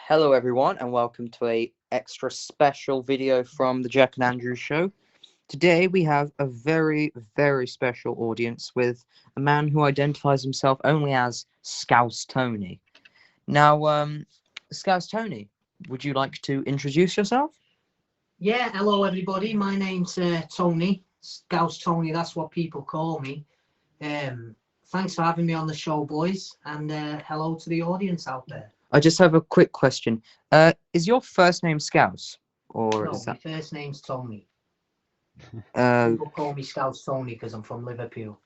Hello, everyone, and welcome to a extra special video from the Jack and Andrew Show. Today, we have a very, very special audience with a man who identifies himself only as Scouse Tony. Now, Scouse Tony, would you like to introduce yourself? Yeah, hello everybody. My name's Tony, Scouse Tony. That's what people call me. Thanks for having me on the show, boys, and hello to the audience out there. I just have a quick question. Is your first name Scouse, or No, is my that? first name's Tony. Uh, People call me Scouse Tony because I'm from Liverpool.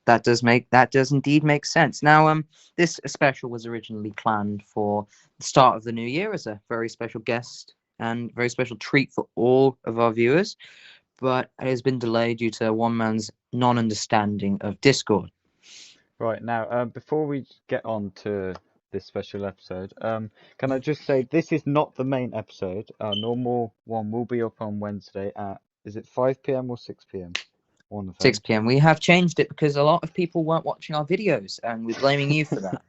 that does indeed make sense. Now, this special was originally planned for the start of the new year as a very special guest and very special treat for all of our viewers, but it has been delayed due to one man's non-understanding of Discord. Right now, before we get on to this special episode, can I just say this is not the main episode. Our normal one will be up on Wednesday at, is it 5 p.m. or 6 p.m.? One of them. 6 p.m. We have changed it because a lot of people weren't watching our videos, and we're blaming you for that.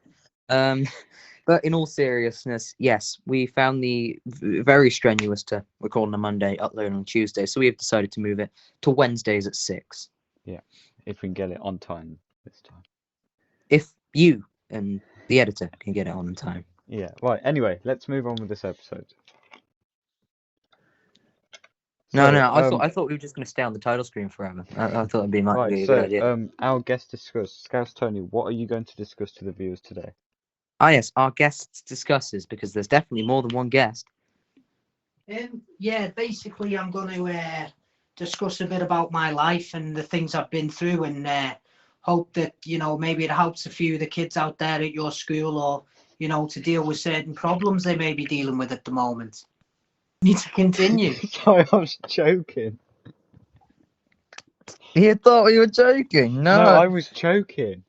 But in all seriousness, yes, we found the very strenuous to record on a Monday, upload on Tuesday, so we have decided to move it to Wednesdays at 6. Yeah, if we can get it on time this time. If you and the editor can get it on time. Yeah, right. Anyway, let's move on with this episode. No, So, I thought we were just going to stay on the title screen forever. I thought it'd be might right, be a so good idea. our guest discuss, Scouse Tony, what are you going to discuss to the viewers today? Ah, yes, our guest discusses, because there's definitely more than one guest. Yeah, basically I'm going to discuss a bit about my life and the things I've been through, and hope that maybe it helps a few of the kids out there at your school, or to deal with certain problems they may be dealing with at the moment. Need to continue. Sorry, I was joking. You thought we were joking? No, I was choking.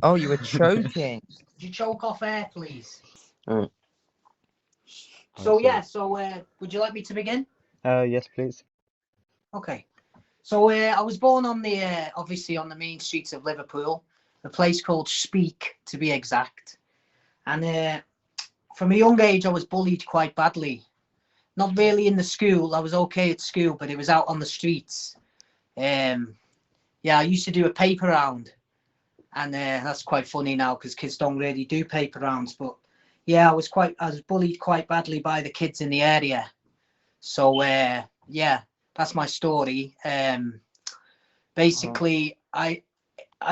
Oh, you were choking. Could you choke off air, please? Alright. So would you like me to begin? Yes, please. Okay. So I was born on the obviously on the main streets of Liverpool, a place called Speak to be exact. And from a young age, I was bullied quite badly. Not really in the school. I was okay at school, but it was out on the streets. I used to do a paper round, and that's quite funny now because kids don't really do paper rounds. But yeah, I was bullied quite badly by the kids in the area. So that's my story. Basically, I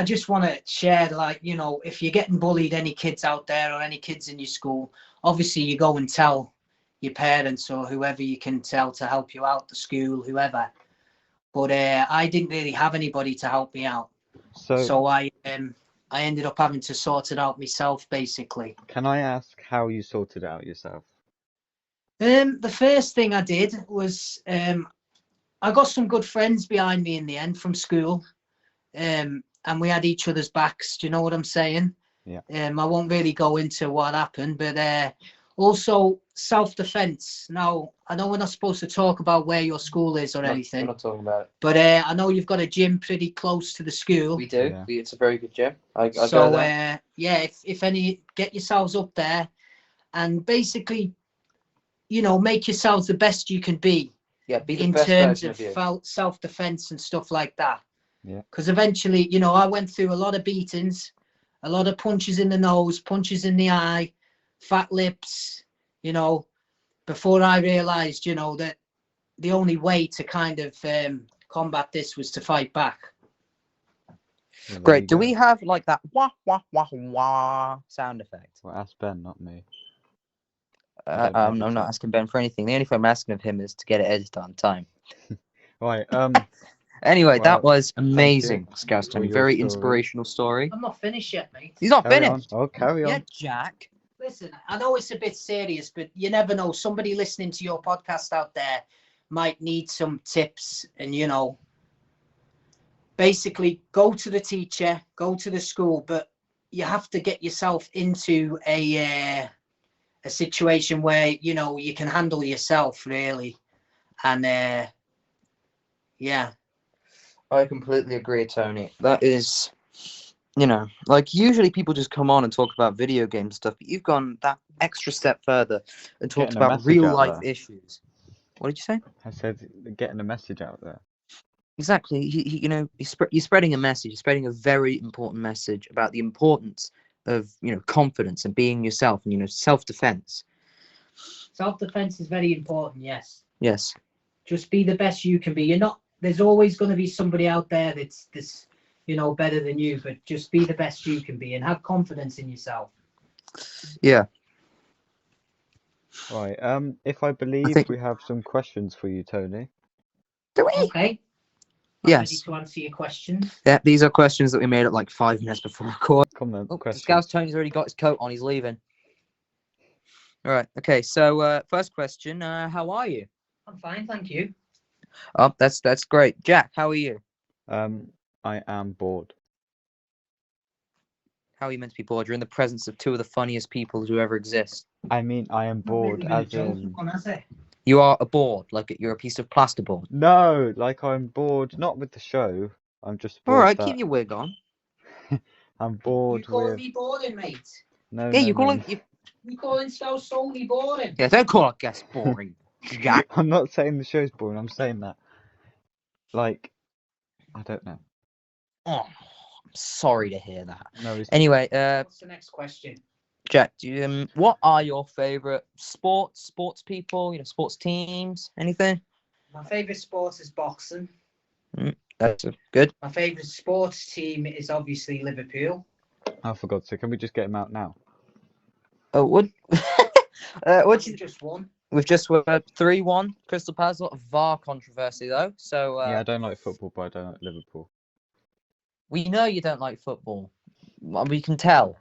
just want to share, if you're getting bullied, any kids out there or any kids in your school, obviously you go and tell your parents or whoever you can tell to help you out, the school, whoever. But I didn't really have anybody to help me out. So I ended up having to sort it out myself, basically. Can I ask how you sorted it out yourself? The first thing I did was I got some good friends behind me in the end from school, and we had each other's backs. Do you know what I'm saying? Yeah. I won't really go into what happened, but also self-defense. Now, I know we're not supposed to talk about where your school is or anything. We're not talking about it. But I know you've got a gym pretty close to the school. We do. Yeah. It's a very good gym. I So go there. if any, get yourselves up there, and basically, make yourselves the best you can be. Yeah, be the In best terms version of of you. self-defense and stuff like that. Yeah. Because eventually, I went through a lot of beatings, a lot of punches in the nose, punches in the eye, fat lips, before I realized, that the only way to kind of combat this was to fight back. Well, there Great. you Do go. we have like that wah wah wah wah sound effect? Well, ask Ben, not me. I'm not asking Ben for anything. The only thing I'm asking of him is to get it edited on time. Right. Anyway, that Well, was amazing, Scouse for Tony. your Very story. inspirational story. I'm not finished yet, mate. He's not Carry on. finished. Oh, carry on. Yeah, Jack. Listen, I know it's a bit serious, but you never know. Somebody listening to your podcast out there might need some tips, and basically go to the teacher, go to the school, but you have to get yourself into a situation where you can handle yourself, really. And yeah. I completely agree, Tony. That is, like usually people just come on and talk about video game stuff, but you've gone that extra step further and talked Getting a about message real out life there. issues. What did you say? I said getting a message out there. Exactly. You're spreading a message. You're spreading a very important message about the importance of confidence and being yourself and self-defense. Self-defense is very important, yes. Yes. Just be the best you can be. You're not. There's always going to be somebody out there that's better than you. But just be the best you can be and have confidence in yourself. Yeah. Right. If I believe think- we have some questions for you, Tony. Do we? Okay. I'm ready Yes. to answer your questions. Yeah. These are questions that we made at like 5 minutes before record. Come on, Oh, questions. Scouse Tony's already got his coat on. He's leaving. All right. Okay. So first question. How are you? I'm fine, thank you. Oh, that's great. Jack, how are you? I am bored. How are you meant to be bored? You're in the presence of two of the funniest people to ever exist. I mean, I am Not bored really been a as joke in... one, has it? You are a board, like you're a piece of plasterboard. No, like I'm bored, not with the show. I'm just All bored right, that keep your wig on. I'm You bored calling with... me boring, mate? No, Yeah, no, you're no, calling. no. You calling Scouse solely boring? Yeah, don't call our guests boring, Jack. I'm not saying the show's boring, I'm saying that. Like, I don't know. Oh, I'm sorry to hear that. No, it's... Anyway, What's the next question? Jack, what are your favorite sports people? Sports teams, anything? My favourite sport is boxing. That's good. My favourite sports team is obviously Liverpool. Oh, for God's sake, can we just get him out now? Oh, what? What you Just won. We've just 3-1 Crystal Palace. A lot of VAR controversy though. So Yeah, I don't like football, but I don't like Liverpool. we know you don't like football. We can tell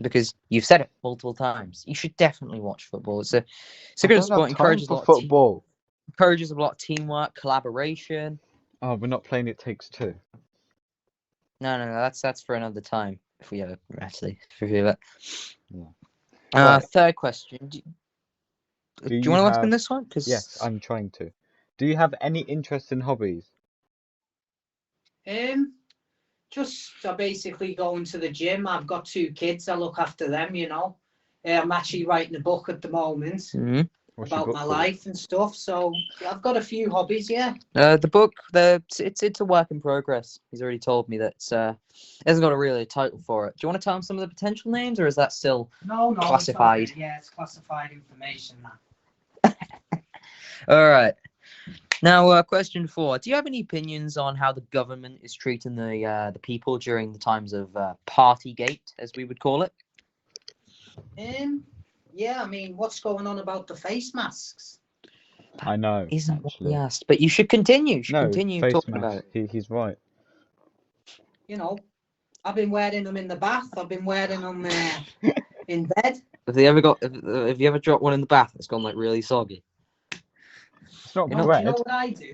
because you've said it multiple times. You should definitely watch football. It's a I good don't sport. have time for football. Encourages a lot of teamwork, collaboration. Oh, we're not playing It Takes Two. No. That's for another time. If we ever actually review it. Yeah. Right. Third question. Do you want to ask him this one? Yes, I'm trying to. Do you have any interest in hobbies? Just I basically going to the gym. I've got 2 kids. I look after them. I'm actually writing a book at the moment about my life and stuff. So I've got a few hobbies. Yeah. The book, it's a work in progress. He's already told me that it hasn't got a title for it. Do you want to tell him some of the potential names, or is that still No. classified? It's okay. Yeah, it's classified information. All right. Now, question 4. Do you have any opinions on how the government is treating the people during the times of Partygate, as we would call it? Yeah, I mean, what's going on about the face masks? I know. Isn't what we actually. asked, but you should continue. You should No, continue face talking about mask. it. He's right. I've been wearing them in the bath. I've been wearing them in bed. Have you ever dropped one in the bath that's gone like really soggy? It's not No, do bread. you know what I do?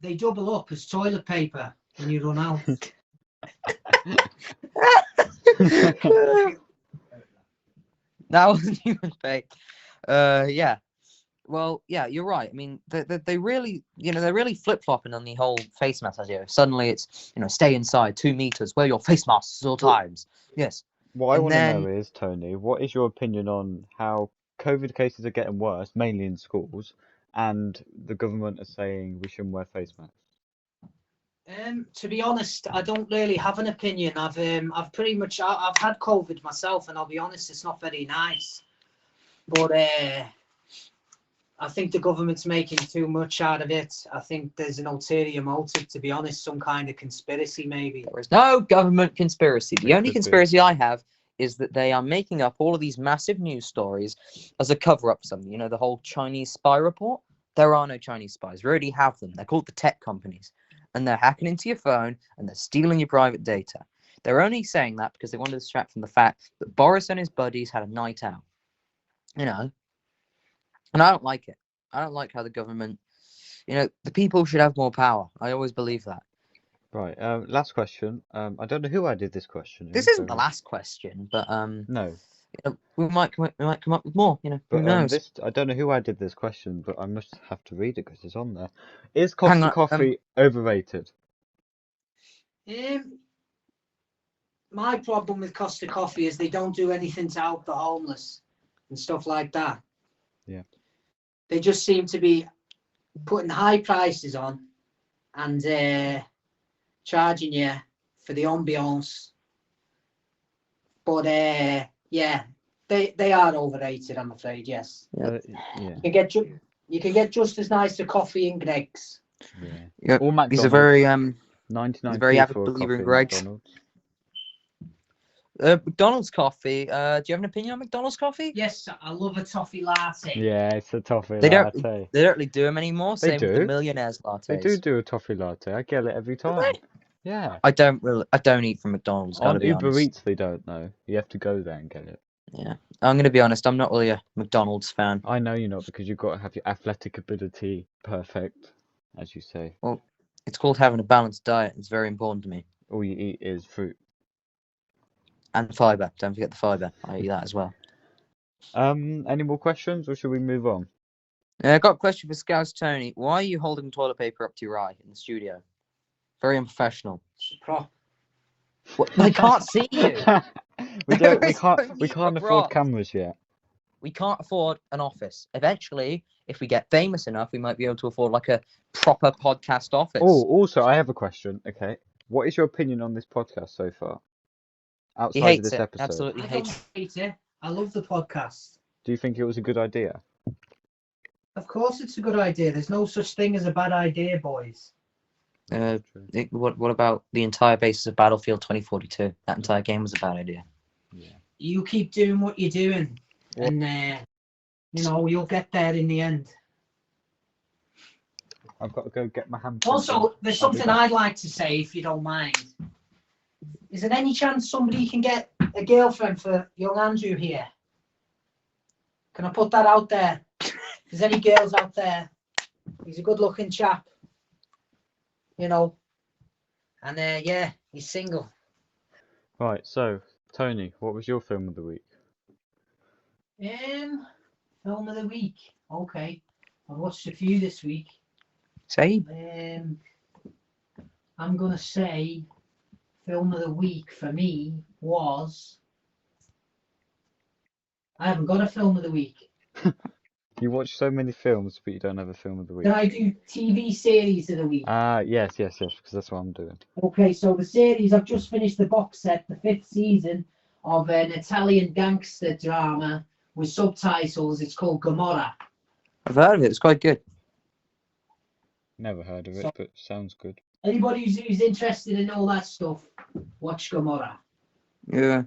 They double up as toilet paper when you run out. That wasn't even fake. Yeah. Well, yeah, you're right. I mean, they really, they're really flip-flopping on the whole face mask idea. Suddenly it's, stay inside 2 meters, wear your face masks at all times. Yes. What I want to know is, Tony, what is your opinion on how COVID cases are getting worse, mainly in schools, and the government are saying we shouldn't wear face masks? To be honest, I don't really have an opinion. I've pretty much I've had COVID myself, and I'll be honest, it's not very nice. But I think the government's making too much out of it. I think there's an ulterior motive, to be honest, some kind of conspiracy, maybe. There is no government conspiracy. The only conspiracy I have is that they are making up all of these massive news stories as a cover-up for something. The whole Chinese spy report? There are no Chinese spies. We already have them. They're called the tech companies. And they're hacking into your phone, and they're stealing your private data. They're only saying that because they want to distract from the fact that Boris and his buddies had a night out. And I don't like it. I don't like how the government, the people should have more power. I always believe that. Right. Last question. I don't know who I did this question. This isn't the last question, but no. We might come up with more. Who knows? I don't know who I did this question, but I must have to read it because it's on there. Is coffee overrated? my problem with Costa Coffee is they don't do anything to help the homeless and stuff like that. Yeah. They just seem to be putting high prices on and charging you for the ambiance. But yeah, they are overrated, I'm afraid. Yes. Yeah. You can get just as nice a coffee in Greg's. Yeah. Yep. Or He's a McDonald's. very 99p avid for a believer coffee in at Greg's. McDonald's. McDonald's coffee. Do you have an opinion on McDonald's coffee? Yes, I love a toffee latte. Yeah, it's a toffee They don't. latte. They don't really do them anymore. They Same with the do. millionaires They lattes. do a toffee latte. I get it every Do time. they? Yeah. I don't eat from McDonald's. Gotta On be Uber honest. Eats, they don't know. You have to go there and get it. Yeah, I'm gonna be honest. I'm not really a McDonald's fan. I know you're not because you've got to have your athletic ability perfect, as you say. Well, it's called having a balanced diet. It's very important to me. All you eat is fruit. And fiber. Don't forget the fiber. I eat that as well. Any more questions, or should we move on? I got a question for Scouse Tony. Why are you holding toilet paper up to your eye in the studio? Very unprofessional. It's a prop. What? They can't see you. we There can't. is no We need can't for afford props. cameras yet. We can't afford an office. Eventually, if we get famous enough, we might be able to afford like a proper podcast office. Oh, also, I have a question. Okay, what is your opinion on this podcast so far? He Outside of hates this it. episode, Absolutely I hates don't hate it. I love the podcast. do you think it was a good idea? Of course, it's a good idea. There's no such thing as a bad idea, boys. it. What about the entire basis of Battlefield 2042? That entire game was a bad idea. Yeah. You keep doing what you're doing, What? and you'll get there in the end. I've got to go get my hand. Also, there's I'll be something back. I'd like to say, if you don't mind. Is there any chance somebody can get a girlfriend for young Andrew here? Can I put that out there? If there's any girls out there, he's a good-looking chap, and yeah, he's single. Right, so Tony, what was your film of the week? Film of the week. Okay, I've watched a few this week. Say, I'm gonna say film of the week for me was. I haven't got a film of the week. You watch so many films, but you don't have a film of the week. Did I do TV series of the week? Yes, because that's what I'm doing. Okay, so the series, I've just finished the box set, the 5th season of an Italian gangster drama with subtitles. It's called Gomorrah. I've heard of it. It's quite good. Never heard of it, So- but sounds good. Anybody who's interested in all that stuff, watch Gomorrah. Yeah,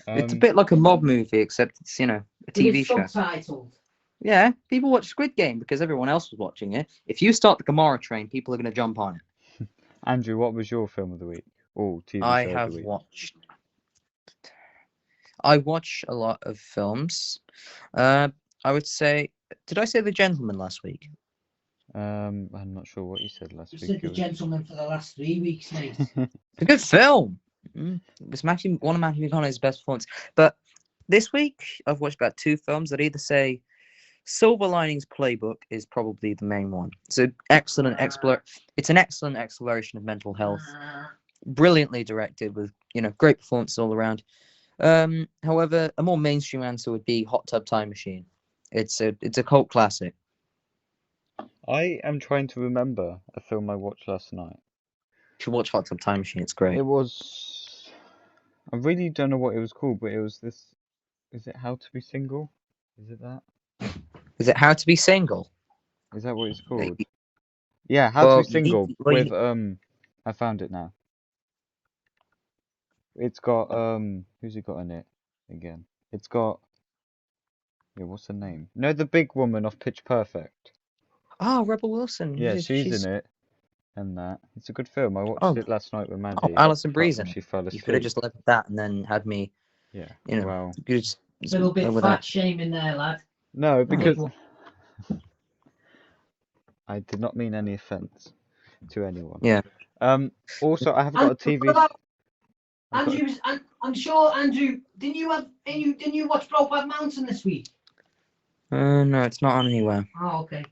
it's a Um, bit like a mob movie, except it's a But TV it's show. subtitled. Yeah, people watch Squid Game because everyone else was watching it. If you start the Gomorrah train, people are going to jump on it. Andrew, what was your film of the week? Or TV I show of have the week? watched. I watch a lot of films. I would say, did I say The Gentleman last week? I'm not sure what you said last You week. said The It was- Gentleman for the last 3 weeks, mate. It's a good film. It was actually one of Matthew McConaughey's best performances. But this week, I've watched about 2 films that either say Silver Linings Playbook is probably the main one. It's an excellent It's an excellent exploration of mental health. Brilliantly directed with great performances all around. However, a more mainstream answer would be Hot Tub Time Machine. It's a cult classic. I am trying to remember a film I watched last night. You should watch Hot Tub Time Machine. It's great. It was. I really don't know what it was called, but it was this. Is it How to Be Single? Is it that? Is it How to Be Single? Is that what it's called? Maybe. Yeah, How Well, to Be Single well, you- with I found it now. It's got who's it got in it again? It's got what's her name? No, the big woman off Pitch Perfect. Oh, Rebel Wilson. Yeah, she's in it. And that. It's a good film. I watched Oh. it last night with Mandy. Oh, Alison apart Bree's from in it. She fell You asleep. could have just left that and then had me, Yeah. you Well, could just Little bit over fat that. shaming there, lad. no, because well- I did not mean any offence to anyone. Yeah. Also, I have got a TV. What about I've got a- Andrew? I'm sure Andrew. Didn't you watch Brokeback Mountain this week? No, it's not on anywhere. Oh, okay.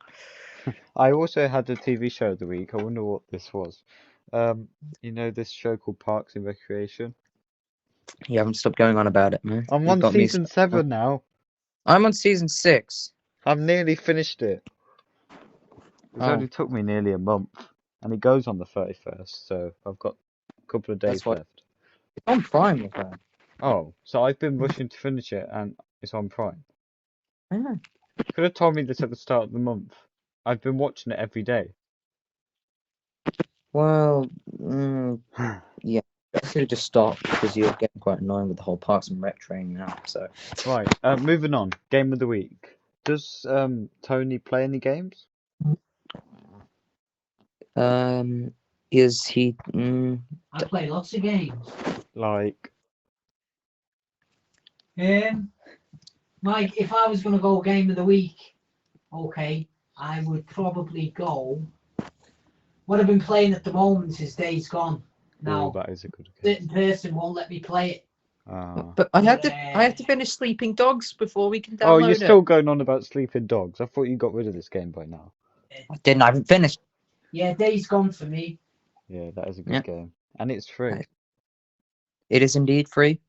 I also had a TV show of the week. I wonder what this was. You know this show called Parks and Recreation? You haven't stopped going on about it, man. I'm You've on got me. season 7 now. I'm on season 6. I've nearly finished it. It's Oh, only took me nearly a month, and it goes on the 31st, so I've got a couple of that's days why left. it's on Prime with her. Oh, so I've been rushing to finish it, and it's on Prime. Yeah. Could have told me this at the start of the month. I've been watching it every day. Well, yeah. I should have just stopped because you're getting quite annoying with the whole Parks and Rec train now. So, Right, moving on. Game of the week. Does Tony play any games? is he? I play lots of games. Like, Mike, if I was going to go game of the week, okay, I would probably go. What I've been playing at the moment is Days Gone. oh, Now, that is a good game. certain person won't let me play it. But I have But, to finish Sleeping Dogs before we can Oh, you're download still it. going on about Sleeping Dogs. I thought you got rid of this game by now. I haven't finished. Yeah, Days Gone for me. Yeah, that is a good Yeah. game. And it's free. It is indeed free.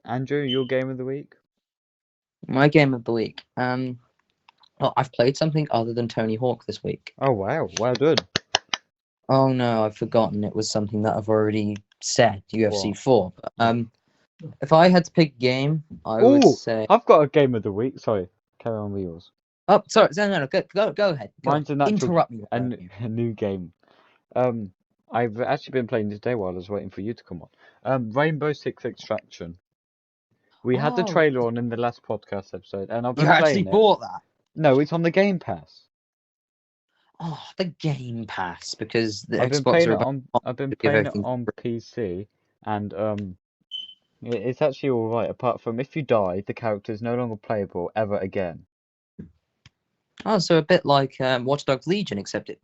Andrew, your game of the week? My game of the week. Well, I've played something other than Tony Hawk this week. Oh, wow. Well done. Oh no, I've forgotten. It was something that I've already said. UFC 4. But, if I had to pick a game, I would Oh, say. I've got a game of the week. Sorry. Carry on with yours. Oh, sorry. No. Go ahead. Mine's a natural, Interrupt me. a new game. I've actually been playing this day while I was waiting for you to come on. Rainbow Six Extraction. We had the Oh, trailer on in the last podcast episode, and I've you been actually playing it. bought that? No, it's on the Game Pass. Oh, the Game Pass, because the I've been Xbox playing are it about on. I've been to give playing it everything. on PC, and it's actually all right. Apart from if you die, the character is no longer playable ever again. Oh, so a bit like Watch Dogs Legion, except it.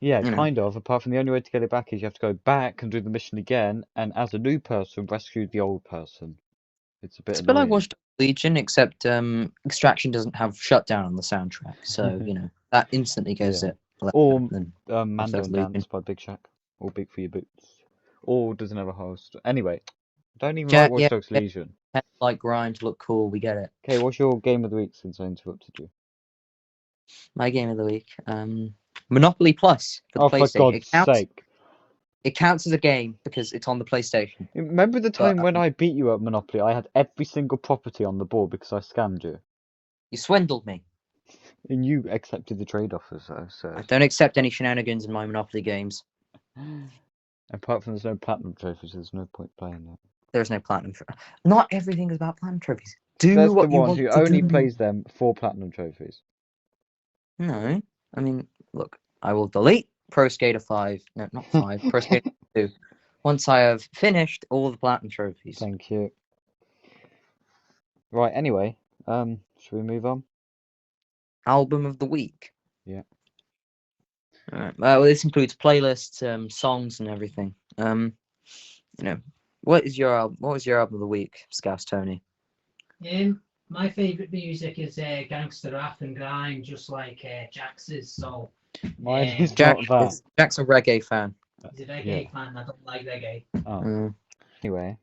Yeah, You know. kind of. Apart from the only way to get it back is you have to go back and do the mission again, and as a new person, rescue the old person. It's a bit It's a bit like annoying. Watch Dogs Legion, except Extraction doesn't have Shutdown on the soundtrack, so that instantly goes Yeah. it. Left Or than Man Watch Dogs Don't Legion. Dance by Big Shaq, or Big for Your Boots, or doesn't have a host. Anyway, don't even like Jack, Watch Dogs Legion. like grind to look cool. We get it. Okay, what's your game of the week since I interrupted you? My game of the week. Monopoly Plus for the Oh, for PlayStation. God's sake. It counts as a game because it's on the PlayStation. Remember the But time when I beat you at Monopoly? I had every single property on the board because I scammed you. you swindled me. And you accepted the trade offers, though, so. I don't accept any shenanigans in my Monopoly games. Apart from there's no platinum trophies, there's no point playing that. There's no platinum. Not everything is about platinum trophies. Do There's what the you one want who to only do. plays them for platinum trophies. No, I mean, look, I will delete Pro Skater 5. No, not 5. Pro Skater 2. Once I have finished all the platinum trophies. Thank you. Right, anyway, should we move on? Album of the week. Yeah. Alright. Well, this includes playlists, songs, and everything. What was your album of the week, Scouse Tony? My favourite music is gangster rap and grime, just like Jax's. So Mine is Jack's not that. Jack's a reggae fan. he's a reggae fan. I don't like reggae. Oh. Anyway,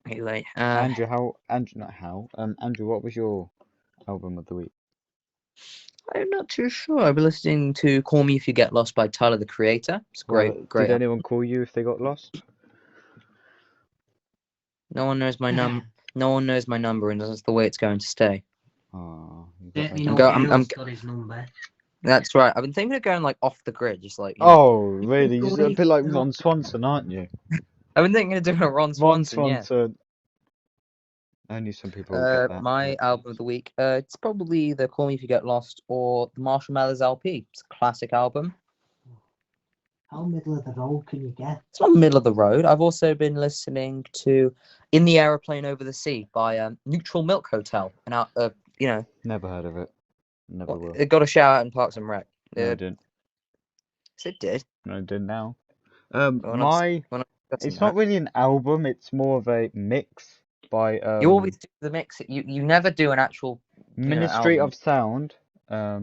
Anyway, Andrew, Andrew, what was your album of the week? I'm not too sure. I've been listening to "Call Me If You Get Lost" by Tyler the Creator. It's great. Did anyone call you if they got lost? No one knows my No one knows my number, and that's the way it's going to stay. Oh, Certainly I'm no go- I'm- girls got his number. That's right. I've been thinking of going like off the grid, just like. Oh, really? You're a bit like Ron Swanson, aren't you? I've been thinking of doing a Ron Swanson. Ron Swanson. Only some people will get that. My album of the week. It's probably the "Call Me If You Get Lost" or the Marshall Mathers LP. It's a classic album. How middle of the road can you get? It's not middle of the road. I've also been listening to "In the Aeroplane Over the Sea" by Neutral Milk Hotel, and Never heard of it. Never will. it got a shout out in Parks and Rec. No, I didn't. Yes, it did. No, I did now. It's not really an album. It's more of a mix by. You always do the mix. You never do an actual. Ministry album. of Sound. Let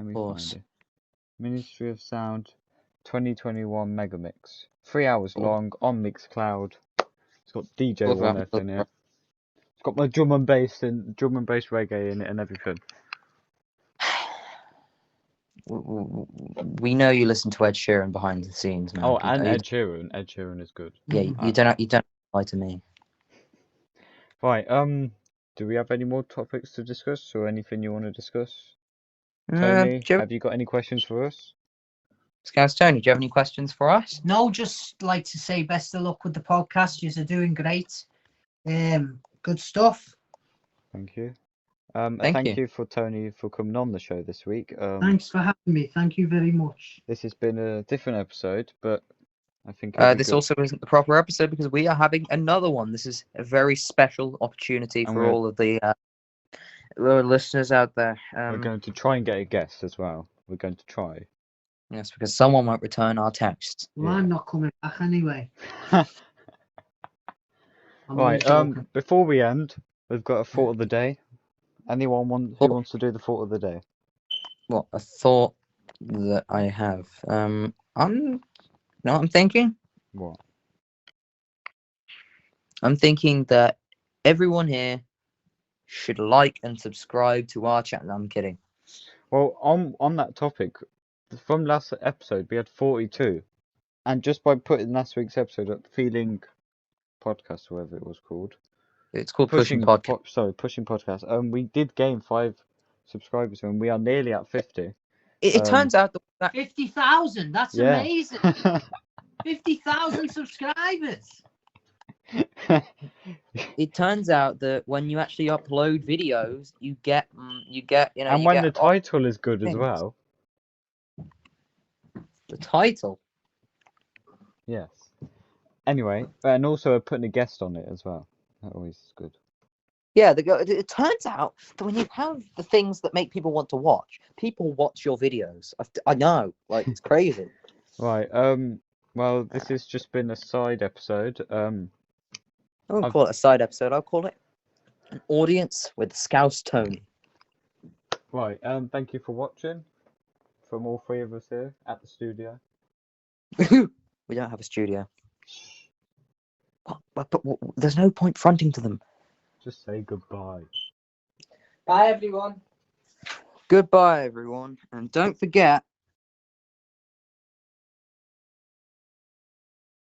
me course. find it. Ministry of Sound 2021 Megamix. 3 hours long on Mixcloud. It's got DJ Love One that. F in it. It's got my drum and bass reggae in it and everything. We know you listen to Ed Sheeran behind the scenes, man. Oh, and You- Ed Sheeran. Ed Sheeran is good. yeah, you don't lie to me. Right. Do we have any more topics to discuss or anything you want to discuss? Do Tony, you have, have you got any questions for us? Scouse Tony, do you have any questions for us? No, just like to say best of luck with the podcast. You're doing great. Good stuff. Thank you. Thank Thank you. you for Tony for coming on the show this week. Thanks for having me. Thank you very much. This has been a different episode, but I think it'll be This good. also isn't the proper episode because we are having another one. This is a very special opportunity And for all of the listeners out there. we're going to try and get a guest as well. We're going to try. Yes, because someone won't return our text. Well, Yeah. I'm not coming back anyway. I'm only Right. joking. Before we end, we've got a thought of the day. Anyone who wants to do the thought of the day? What a thought that I have. I'm thinking. What? I'm thinking that everyone here should like and subscribe to our channel. No, I'm kidding. Well, on that topic, from last episode we had 42, and just by putting last week's episode up, Feeling Podcast, or whatever it was called, It's called Pushing Podcast. Pushing Podcast. We did gain 5 subscribers, and we are nearly at 50. It turns out that 50,000. That's Yeah. amazing. 50,000 subscribers. it turns out that when you actually upload videos, you get And you when get the title is good as things. well. The title. Yes. Anyway, and also putting a guest on it as well. That always is good. Yeah, it turns out that when you have the things that make people want to watch, people watch your videos. I know, like it's crazy. Right. Well, this has just been a side episode. I won't call it a side episode. I'll call it an audience with Scouse Tony. Right. Thank you for watching. From all 3 of us here at the studio. We don't have a studio. But there's no point fronting to them. Just say goodbye. Bye, everyone. Goodbye, everyone, and don't forget